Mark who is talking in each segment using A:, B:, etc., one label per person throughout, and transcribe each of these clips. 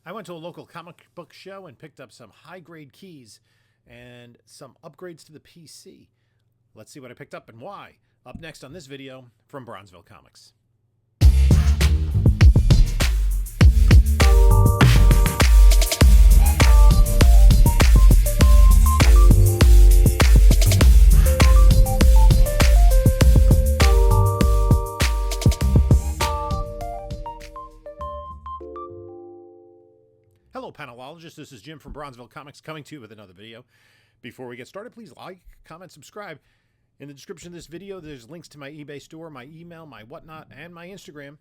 A: I went to a local comic book show and picked up some high grade keys and some upgrades to the PC. Let's see what I picked up and why. Up next on this video from Bronzeville Comics. Hello, panelologists. This is Jim from Bronzeville Comics coming to you with another video. Before we get started, please like, comment, subscribe. In the description of this video, there's links to my eBay store, my email, my whatnot, and my Instagram.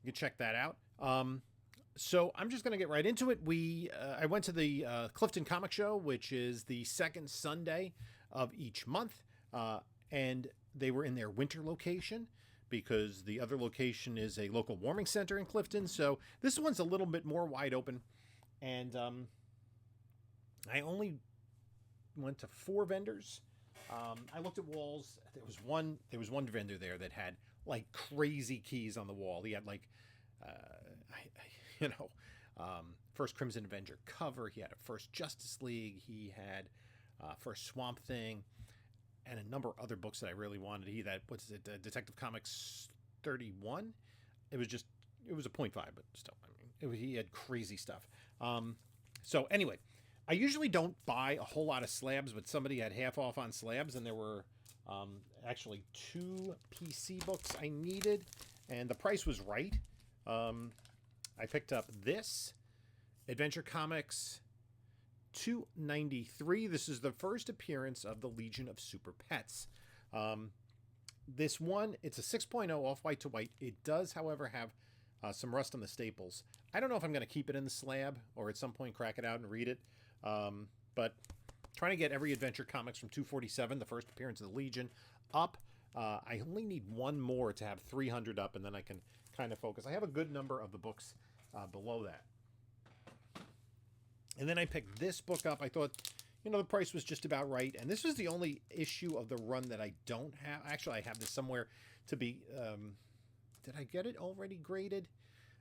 A: You can check that out. So I'm just going to get right into it. I went to the Clifton Comic Show, which is the second Sunday of each month, and they were in their winter location because the other location is a local warming center in Clifton. So this one's a little bit more wide open. And I only went to 4 vendors. I looked at walls. There was one vendor there that had like crazy keys on the wall. He had like, first Crimson Avenger cover. He had a first Justice League. He had first Swamp Thing, and a number of other books that I really wanted. Detective Comics 31. It was a 0.5, but still, he had crazy stuff. So anyway, I usually don't buy a whole lot of slabs, but somebody had half off on slabs, and there were actually 2 PC books I needed, and the price was right. I picked up this Adventure Comics 293. This is the first appearance of the Legion of Super Pets. This one, it's a 6.0 off-white to white. It does, however, have some rust on the staples. I don't know if I'm going to keep it in the slab or at some point crack it out and read it. But trying to get every Adventure Comics from 247, the first appearance of the Legion, up. I only need one more to have 300 up, and then I can kind of focus. I have a good number of the books below that. And then I picked this book up. I thought, the price was just about right. And this was the only issue of the run that I don't have. Actually, I have this somewhere to be... did I get it already graded?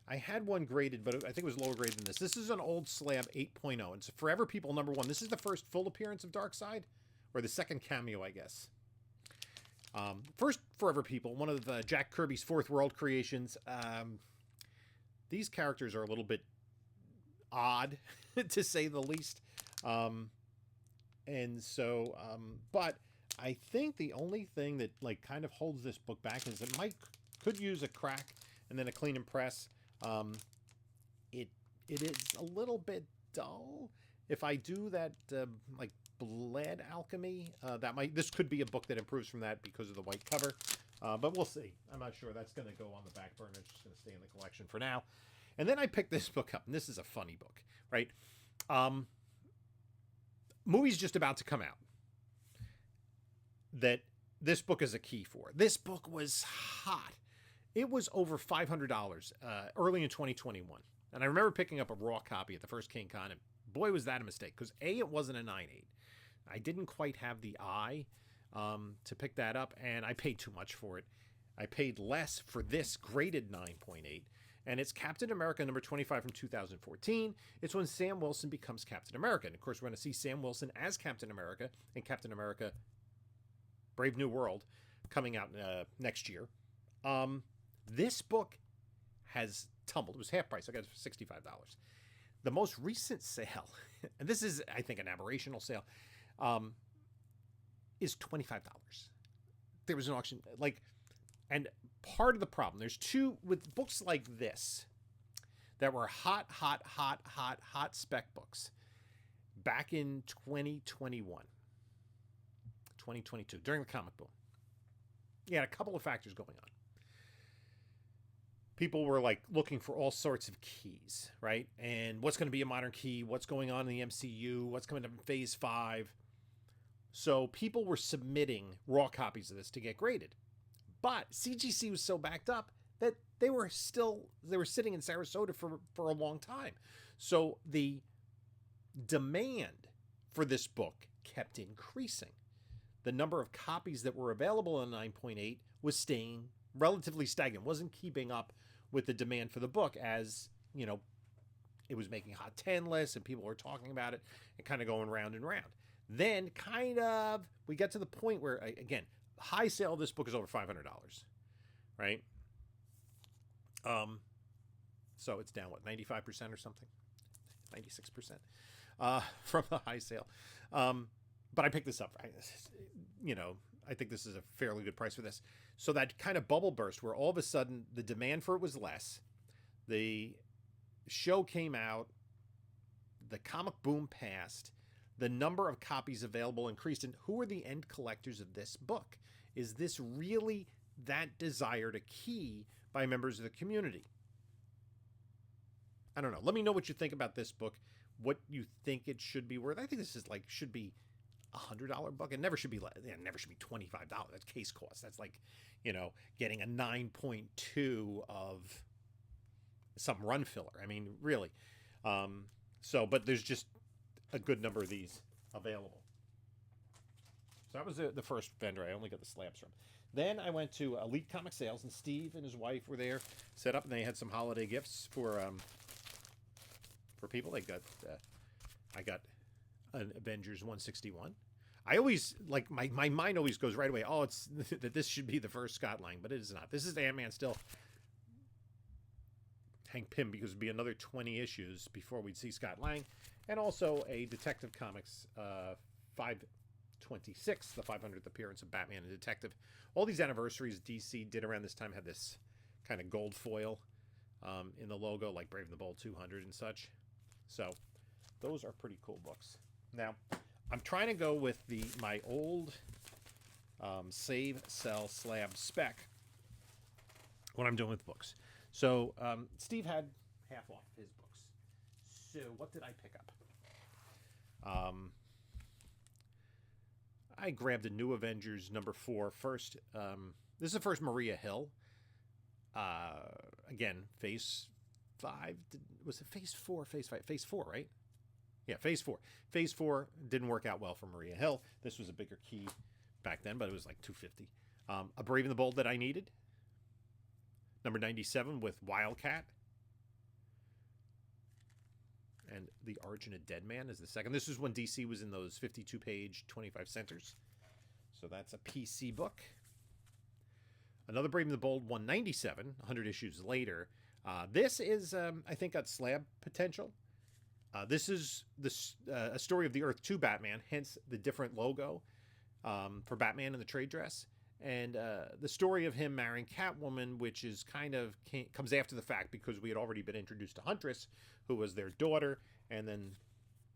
A: I had one graded, but I think it was lower grade than this. This is an old slab 8.0. It's Forever People #1. This is the first full appearance of Darkseid, or the second cameo, I guess. First Forever People, one of Jack Kirby's Fourth World creations. These characters are a little bit odd, to say the least. But I think the only thing that kind of holds this book back is it could use a crack and then a clean and press. It is a little bit dull. If I do that, Bled Alchemy, this could be a book that improves from that because of the white cover. But we'll see. I'm not sure. That's going to go on the back burner. It's just going to stay in the collection for now. And then I picked this book up, and this is a funny book, right? Movie's just about to come out that this book is a key for. This book was hot. It was over $500 early in 2021. And I remember picking up a raw copy at the first King Con, and boy, was that a mistake, because A, it wasn't a 9.8. I didn't quite have the eye to pick that up, and I paid too much for it. I paid less for this graded 9.8, and it's Captain America number 25 from 2014. It's when Sam Wilson becomes Captain America. And of course, we're going to see Sam Wilson as Captain America in Captain America Brave New World coming out next year. This book has tumbled. It was half price. I got it for $65. The most recent sale, and this is, I think, an aberrational sale, is $25. There was an auction, and part of the problem, there's two, with books like this, that were hot spec books back in 2021, 2022, during the comic boom. You had a couple of factors going on. People were looking for all sorts of keys, right? And what's going to be a modern key? What's going on in the MCU? What's coming up in Phase 5? So people were submitting raw copies of this to get graded. But CGC was so backed up that they were sitting in Sarasota for a long time. So the demand for this book kept increasing. The number of copies that were available in 9.8 was staying relatively stagnant, wasn't keeping up with the demand for the book as, it was making Hot 10 lists and people were talking about it and kind of going round and round. Then we get to the point where, again, high sale of this book is over $500, right? So it's down, 95% or something? 96% from the high sale. But I picked this up, right? I think this is a fairly good price for this. So that kind of bubble burst where all of a sudden the demand for it was less. The show came out. The comic boom passed. The number of copies available increased. And who are the end collectors of this book? Is this really that desired a key by members of the community? I don't know. Let me know what you think about this book. What you think it should be worth. I think this is should be $100 book. It never should be never should be $25. That's case cost. That's like, getting a 9.2 of some run filler. I mean, really. But there's just a good number of these available. So that was the first vendor I only got the slabs from. Then I went to Elite Comic Sales, and Steve and his wife were there, set up, and they had some holiday gifts for people. I got an Avengers 161. I always my mind always goes right away. Oh, it's that this should be the first Scott Lang, but it is not. This is Ant-Man still. Hank Pym, because it'd be another 20 issues before we'd see Scott Lang, and also a Detective Comics 526, the 500th appearance of Batman and Detective. All these anniversaries DC did around this time had this kind of gold foil in the logo, like Brave and the Bold 200 and such. So those are pretty cool books. Now, I'm trying to go with my old Save, Sell, Slab spec when I'm doing with books. So Steve had half off his books. So what did I pick up? I grabbed a New Avengers number 4 first. This is the first Maria Hill. Again, Phase 5. Was it Phase 4 Phase 5? Phase 4, right? Yeah, Phase 4. Phase 4 didn't work out well for Maria Hill. This was a bigger key back then, but it was like $250. A Brave and the Bold that I needed. Number 97 with Wildcat. And The Origin of Deadman is the second. This is when DC was in those 52-page, 25 centers. So that's a PC book. Another Brave and the Bold 197, 100 issues later. This is, I think, got slab potential. This is a story of the Earth 2 Batman, hence the different logo for Batman in the trade dress. And the story of him marrying Catwoman, which is comes after the fact because we had already been introduced to Huntress, who was their daughter, and then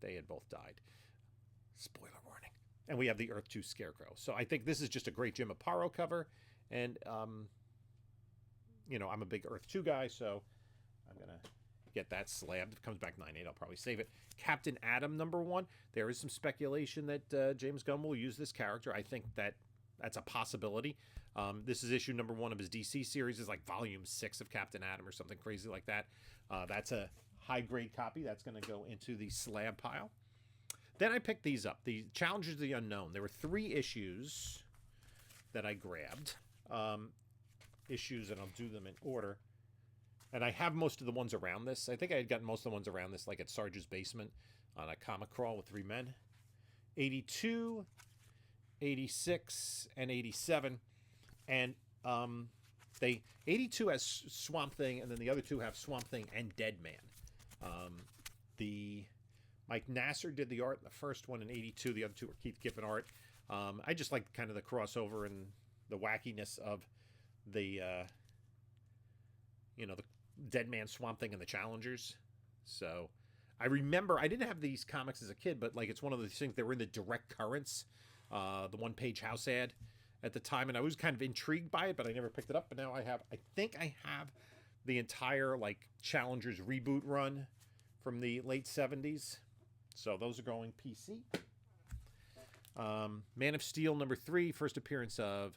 A: they had both died. Spoiler warning. And we have the Earth 2 Scarecrow. So I think this is just a great Jim Aparo cover. And, I'm a big Earth 2 guy, so I'm going to get that slabbed. If it comes back 9.8, I'll probably save it. Captain Atom number 1. There is some speculation that James Gunn will use this character. I think that's a possibility. This is issue number 1 of his DC series. It's like volume 6 of Captain Atom or something crazy like that. That's a high-grade copy. That's going to go into the slab pile. Then I picked these up. The Challengers of the Unknown. There were 3 issues that I grabbed. Issues, and I'll do them in order. And I have most of the ones around this. I think I had gotten most of the ones around this, like at Sarge's basement on a comic crawl with 3 men. 82, 86, and 87. And 82 has Swamp Thing, and then the other 2 have Swamp Thing and Deadman. Mike Nasser did the art in the first one in 82. The other 2 were Keith Giffen art. I just like kind of the crossover and the wackiness of the Deadman, Swamp Thing, and the Challengers. So I remember I didn't have these comics as a kid, but it's one of those things that were in the direct currents, the one-page house ad at the time, and I was kind of intrigued by it, but I never picked it up. But now I think I have the entire Challengers reboot run from the late 70s. So those are going PC. Man of Steel number 3, first appearance of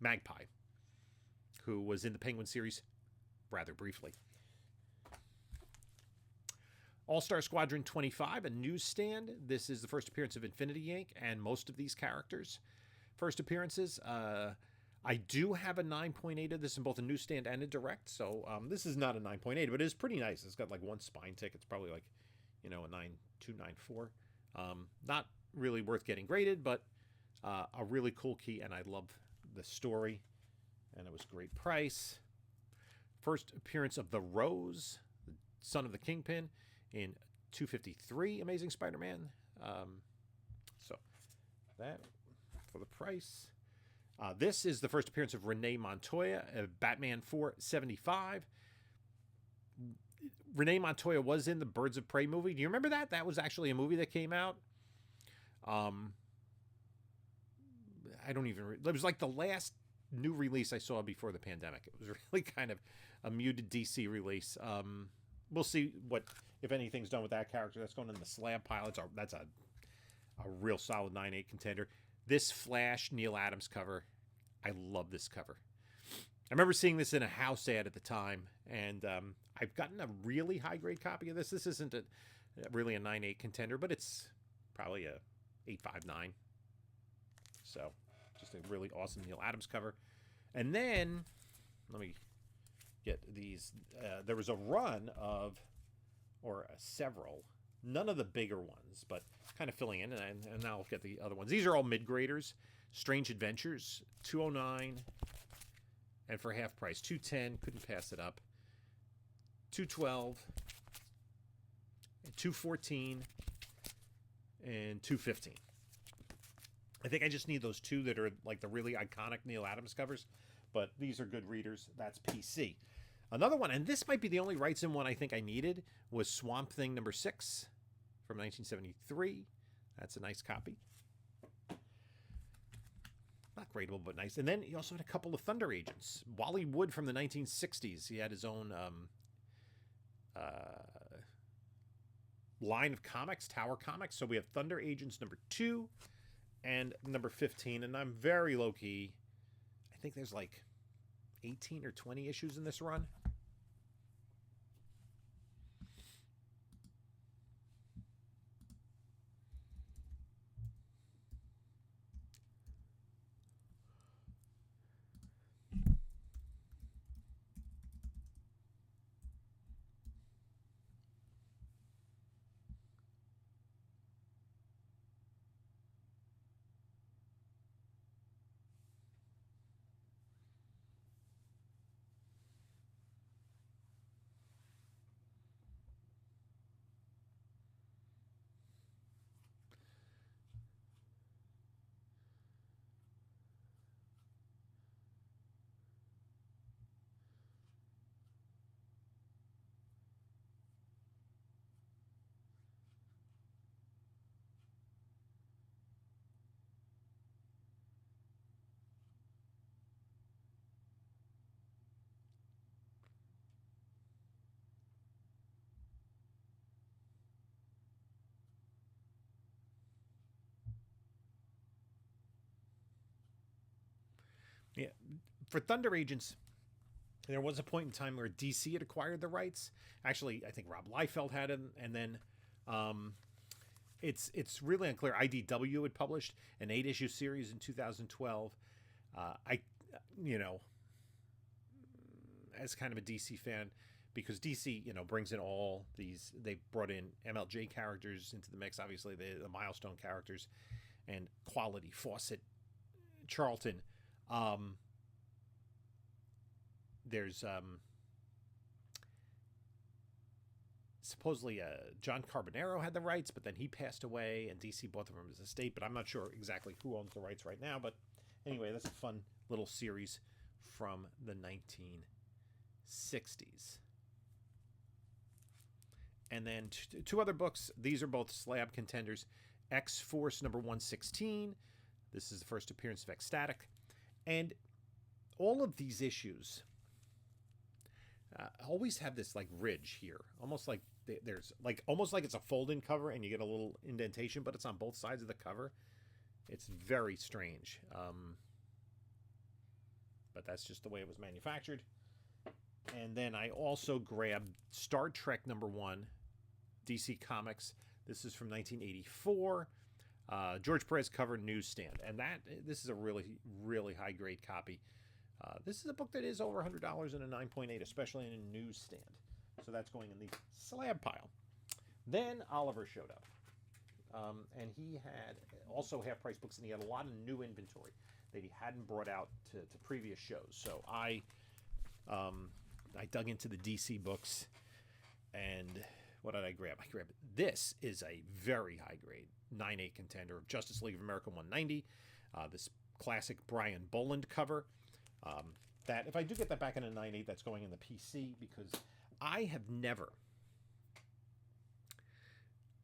A: Magpie, who was in the Penguin series rather briefly. All-Star Squadron 25, a newsstand. This is the first appearance of Infinity Inc. and most of these characters. First appearances. I do have a 9.8 of this in both a newsstand and a direct, so this is not a 9.8, but it is pretty nice. It's got like one spine tick. It's probably like, a 9.294. Not really worth getting graded, but a really cool key, and I love the story, and it was a great price. First appearance of the Rose, the son of the Kingpin, in 253 Amazing Spider-Man. So that for the price. This is the first appearance of Renee Montoya, Batman 475. Renee Montoya was in the Birds of Prey movie. Do you remember that? That was actually a movie that came out. I don't even... It was like the last new release I saw before the pandemic. It was really kind of a muted DC release. We'll see what, if anything's done with that character. That's going in the slab pile. That's a real solid 9.8 contender. This Flash Neil Adams cover, I love this cover. I remember seeing this in a house ad at the time, and I've gotten a really high-grade copy of this. This isn't really a 9.8 contender, but it's probably a 8.59. So, just a really awesome Neil Adams cover. And then, let me get these. There was a run of, or several, none of the bigger ones, but kind of filling in, and I'll get the other ones. These are all mid-graders. Strange Adventures, 209, and for half price, 210, couldn't pass it up. 212, and 214, and 215. I think I just need those two that are like the really iconic Neil Adams covers, but these are good readers. That's PC. Another one, and this might be the only Wrightson one I think I needed, was Swamp Thing number 6 from 1973. That's a nice copy. Not gradable, but nice. And then he also had a couple of Thunder Agents. Wally Wood from the 1960s. He had his own line of comics, Tower Comics. So we have Thunder Agents number 2 and number 15. And I'm very low-key. I think there's like 18 or 20 issues in this run. Yeah, for Thunder Agents, there was a point in time where DC had acquired the rights. Actually, I think Rob Liefeld had it, and then it's really unclear. IDW had published an 8-issue series in 2012. As kind of a DC fan, because DC, brings in all these. They brought in MLJ characters into the mix. Obviously, the Milestone characters, and Quality, Fawcett, Charlton. There's supposedly John Carbonaro had the rights, but then he passed away, and DC bought them from his estate. But I'm not sure exactly who owns the rights right now. But anyway, that's a fun little series from the 1960s. And then two other books. These are both slab contenders. X-Force number 116. This is the first appearance of Ecstatic. And all of these issues always have this like ridge here, almost like there's like almost like it's a fold-in cover, and you get a little indentation, but it's on both sides of the cover. It's very strange, but that's just the way it was manufactured. And then I also grabbed Star Trek number 1, DC Comics. This is from 1984. George Perez cover, newsstand, and this is a really, really high grade copy. This is a book that is over $100 in a 9.8, especially in a newsstand. So that's going in the slab pile. Then Oliver showed up, and he had also half-price books, and he had a lot of new inventory that he hadn't brought out to previous shows. So I dug into the DC books, and what did I grab? I grabbed this is a very high grade 9.8 contender of Justice League of America 190. This classic Brian Boland cover. That if I do get that back in a 9.8, that's going in the PC, because I have never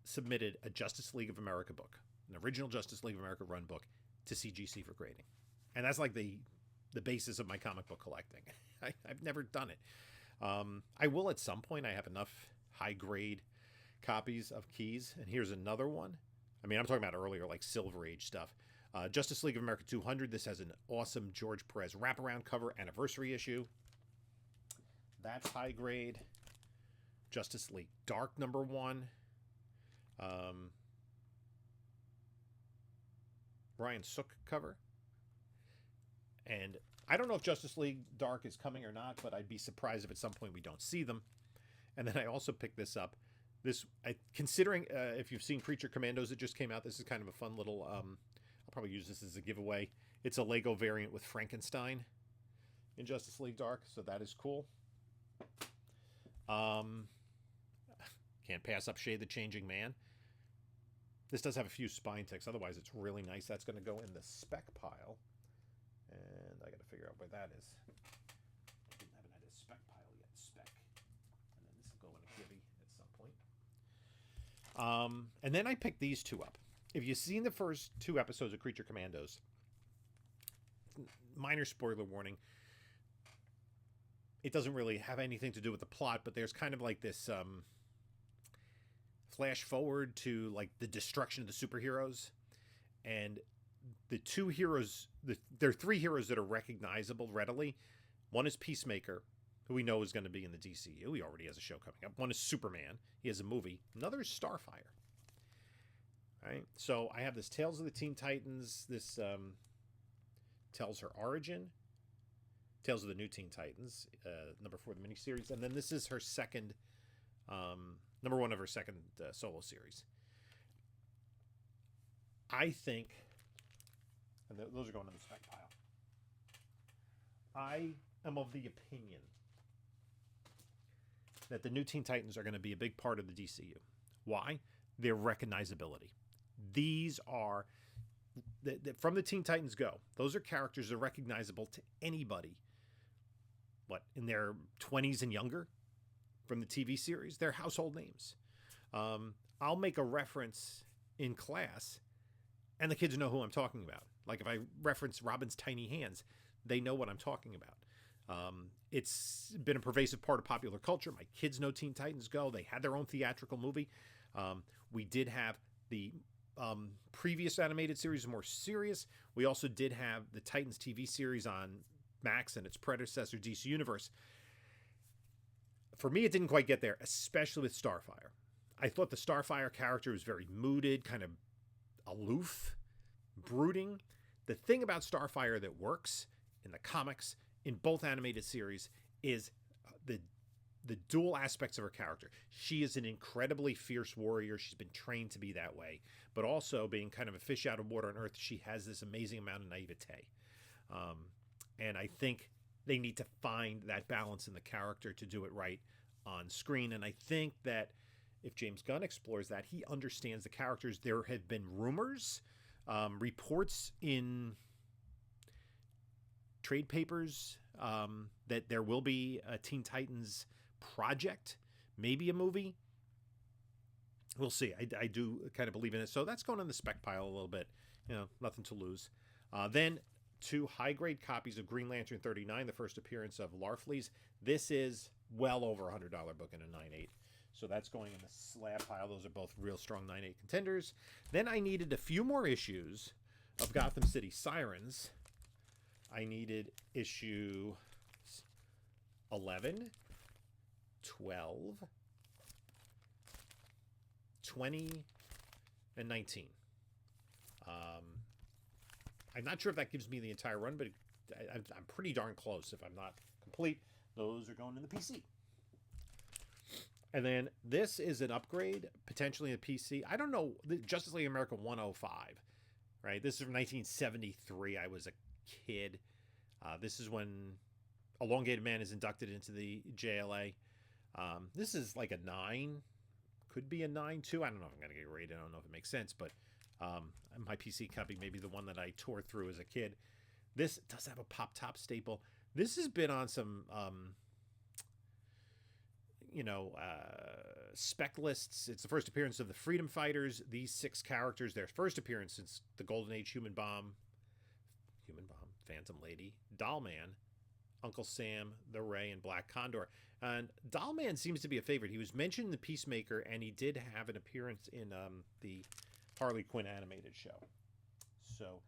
A: submitted a Justice League of America book, an original Justice League of America run book, to CGC for grading. And that's like the basis of my comic book collecting. I've never done it. I will at some point. I have enough high grade copies of Keys, and here's another one. I mean, I'm talking about earlier, like Silver Age stuff. Justice League of America 200. This has an awesome George Perez wraparound cover, anniversary issue. That's high grade. Justice League Dark #1. Brian Sook cover. And I don't know if Justice League Dark is coming or not, but I'd be surprised if at some point we don't see them. And then I also picked this up. Considering if you've seen Creature Commandos that just came out, this is kind of a fun little, I'll probably use this as a giveaway. It's a Lego variant with Frankenstein in Justice League Dark, so that is cool. Can't pass up Shade the Changing Man. This does have a few spine ticks, otherwise it's really nice. That's going to go in the spec pile. And I got to figure out where that is. I haven't had a spec pile yet. Spec. And then this will go in a givey at some point. And then I picked these two up. If you've seen the first 2 episodes of Creature Commandos, minor spoiler warning, it doesn't really have anything to do with the plot, but there's kind of like this flash forward to like the destruction of the superheroes. And the 2 heroes, there are 3 heroes that are recognizable readily. One is Peacemaker, who we know is going to be in the DCU. He already has a show coming up. One is Superman. He has a movie. Another is Starfire. All right. So I have this Tales of the Teen Titans. This tells her origin. Tales of the New Teen Titans, #4 the miniseries. And then this is her second, #1 of her second solo series. I think, and those are going in the spec pile, I am of the opinion that the New Teen Titans are going to be a big part of the DCU. Why? Their recognizability. These are, from the Teen Titans Go, those are characters that are recognizable to anybody, in their 20s and younger, from the TV series. They're household names. I'll make a reference in class, and the kids know who I'm talking about. Like if I reference Robin's Tiny Hands, they know what I'm talking about. It's been a pervasive part of popular culture. My kids know Teen Titans Go. They had their own theatrical movie. We did have the previous animated series, more serious. We also did have the Titans TV series on Max and its predecessor, DC Universe. For me, it didn't quite get there, especially with Starfire. I thought the Starfire character was very mooded, kind of aloof, brooding. The thing about Starfire that works in the comics, in both animated series, is the dual aspects of her character. She is an incredibly fierce warrior. She's been trained to be that way. But also, being kind of a fish out of water on Earth, she has this amazing amount of naivete. And I think they need to find that balance in the character to do it right on screen. And I think that if James Gunn explores that, he understands the characters. There have been rumors, reports in trade papers that there will be a Teen Titans project, maybe a movie. We'll see. I do kind of believe in it. So that's going in the spec pile a little bit. Nothing to lose. Then 2 high-grade copies of Green Lantern 39, the first appearance of Larfleeze. This is well over a $100 book in a 9.8. So that's going in the slab pile. Those are both real strong 9.8 contenders. Then I needed a few more issues of Gotham City Sirens. I needed issue 11, 12, 20, and 19. Um, I'm not sure if that gives me the entire run, but I'm pretty darn close. If I'm not complete, those are going in the PC. And then this is an upgrade, potentially a PC. I don't know. Justice League America 105, right? This is from 1973. I was a kid. This is when Elongated Man is inducted into the JLA. This is like a 9. Could be a 9 too. I don't know if I'm going to get rated. I don't know if it makes sense, but my PC copy may be the one that I tore through as a kid. This does have a pop-top staple. This has been on some... spec lists. It's the first appearance of the Freedom Fighters. These 6 characters, their first appearance since the Golden Age: Human Bomb, Phantom Lady, Dollman, Uncle Sam, the Ray, and Black Condor. And Dollman seems to be a favorite. He was mentioned in the Peacemaker, and he did have an appearance in the Harley Quinn animated show. So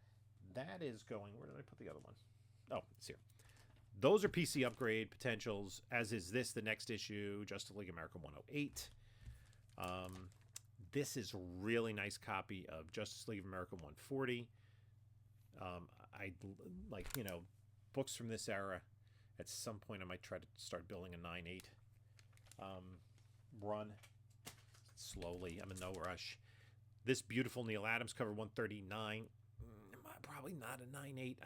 A: that is going... Where did I put the other one? Oh, it's here. Those are PC upgrade potentials, as is this, the next issue, Justice League America 108. This is a really nice copy of Justice League of America 140. I like, books from this era. At some point, I might try to start building a 9/8 run slowly. I'm in no rush. This beautiful Neil Adams cover 139. Probably not a 9/8.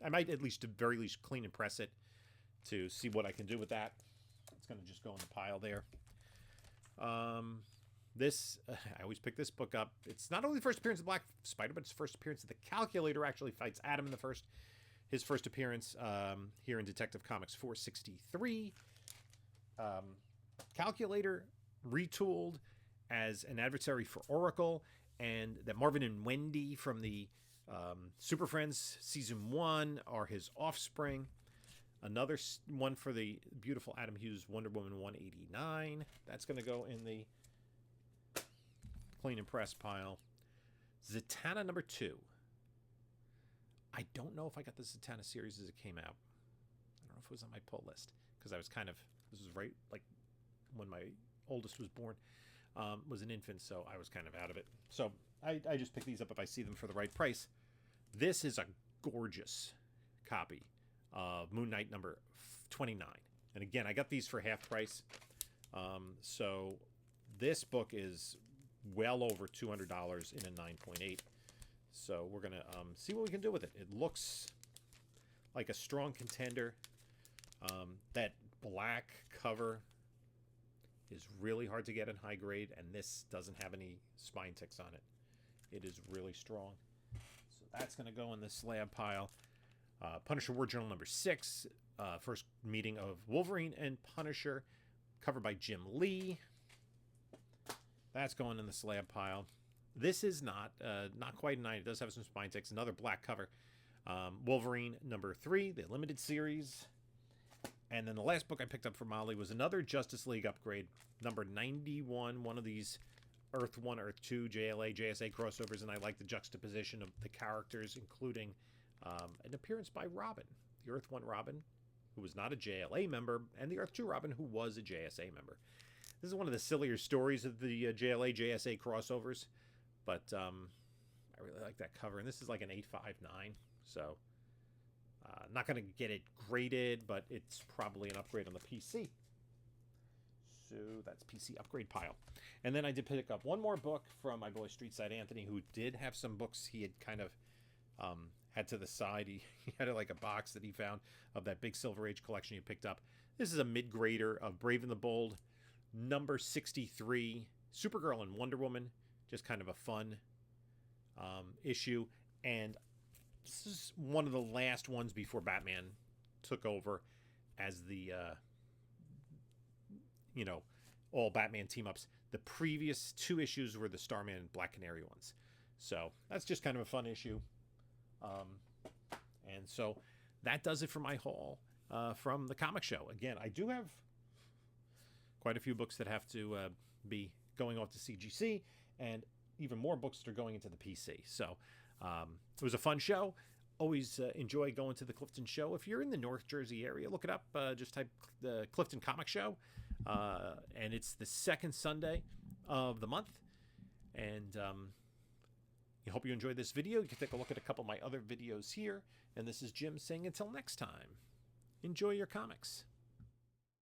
A: I might at least, at very least, clean and press it to see what I can do with that. It's going to just go in the pile there. I always pick this book up. It's not only the first appearance of Black Spider, but it's the first appearance of the Calculator. Actually fights Adam in his first appearance here in Detective Comics 463. Calculator retooled as an adversary for Oracle, and that Marvin and Wendy from the Super Friends Season 1 are his offspring. Another one for the beautiful Adam Hughes Wonder Woman 189. That's going to go in the clean and press pile. Zatanna number 2. I don't know if I got the Zatanna series as it came out. I don't know if it was on my pull list, because I was this was right like when my oldest was born. Was an infant, so I was kind of out of it. So I just pick these up if I see them for the right price. This is a gorgeous copy of Moon Knight number 29. And again, I got these for half price. So this book is well over $200 in a 9.8. So we're going to see what we can do with it. It looks like a strong contender. That black cover is really hard to get in high grade, and this doesn't have any spine ticks on it. It is really strong. So that's going to go in the slab pile. Punisher War Journal number 6. First meeting of Wolverine and Punisher, covered by Jim Lee. That's going in the slab pile. This is not quite a 9. It does have some spine ticks. Another black cover. Wolverine number 3, the limited series. And then the last book I picked up for Molly was another Justice League upgrade, number 91, one of these Earth 1, Earth 2, JLA, JSA crossovers, and I like the juxtaposition of the characters, including an appearance by Robin, the Earth 1 Robin, who was not a JLA member, and the Earth 2 Robin, who was a JSA member. This is one of the sillier stories of the JLA, JSA crossovers, but I really like that cover, and this is like an 859, so... not going to get it graded, but it's probably an upgrade on the PC. So that's PC upgrade pile. And then I did pick up one more book from my boy Streetside Anthony, who did have some books he had kind of had to the side. He had like a box that he found of that big Silver Age collection he picked up. This is a mid-grader of Brave and the Bold, number 63, Supergirl and Wonder Woman. Just kind of a fun issue. And this is one of the last ones before Batman took over as the, all Batman team-ups. The previous 2 issues were the Starman and Black Canary ones. So that's just kind of a fun issue. And so that does it for my haul from the comic show. Again, I do have quite a few books that have to be going off to CGC, and even more books that are going into the PC. So... it was a fun show. Always enjoy going to the Clifton show. If you're in the North Jersey area, look it up. Just type the Clifton Comic Show. And it's the second Sunday of the month. And I hope you enjoyed this video. You can take a look at a couple of my other videos here. And this is Jim saying until next time, enjoy your comics.